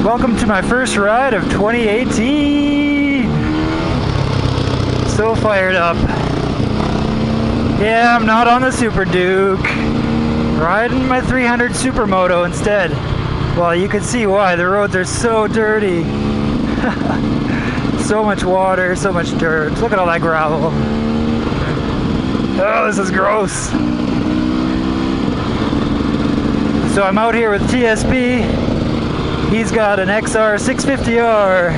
Welcome to my first ride of 2018. So fired up. Yeah, I'm not on the Super Duke. Riding my 300 Supermoto instead. Well, you can see why. The roads are so dirty. So much water, so much dirt. Look at all that gravel. Oh, this is gross. So I'm out here with TSP. He's got an XR650R.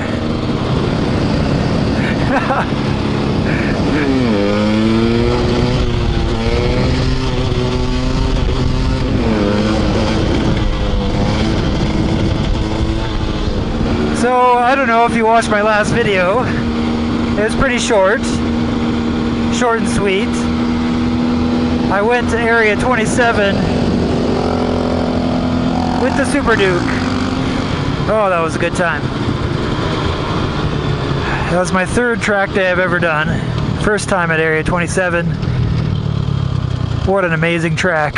So, I don't know if you watched my last video. It was pretty short and sweet. I went to Area 27 with the Super Duke. Oh, that was a good time. That was my third track day I've ever done. First time at Area 27. What an amazing track.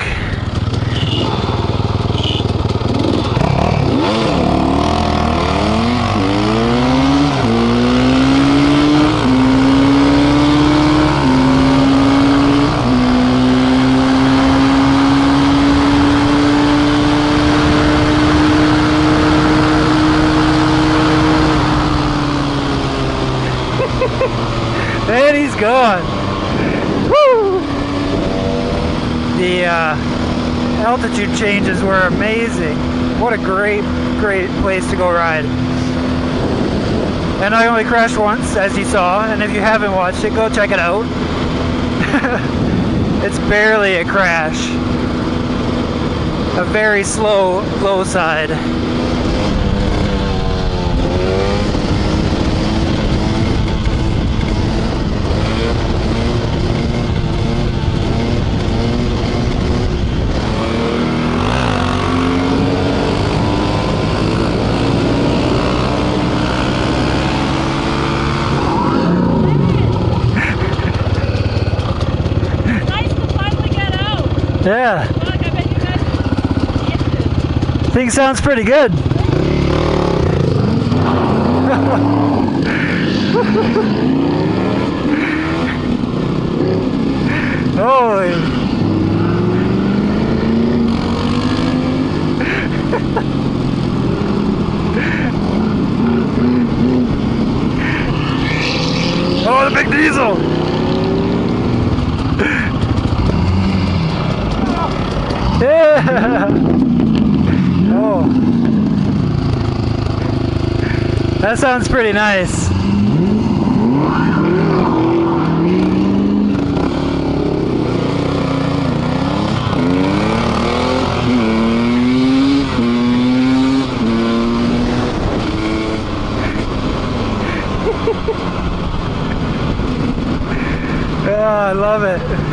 And he's gone. Woo! The altitude changes were amazing. What a great place to go ride. And I only crashed once, as you saw, and if you haven't watched it, go check it out. It's barely a crash. A very slow, low side. Yeah. Look, I bet you guys will. Thing sounds pretty good. Holy. Oh, the big diesel. Yeah. Oh. That sounds pretty nice. Oh, I love it.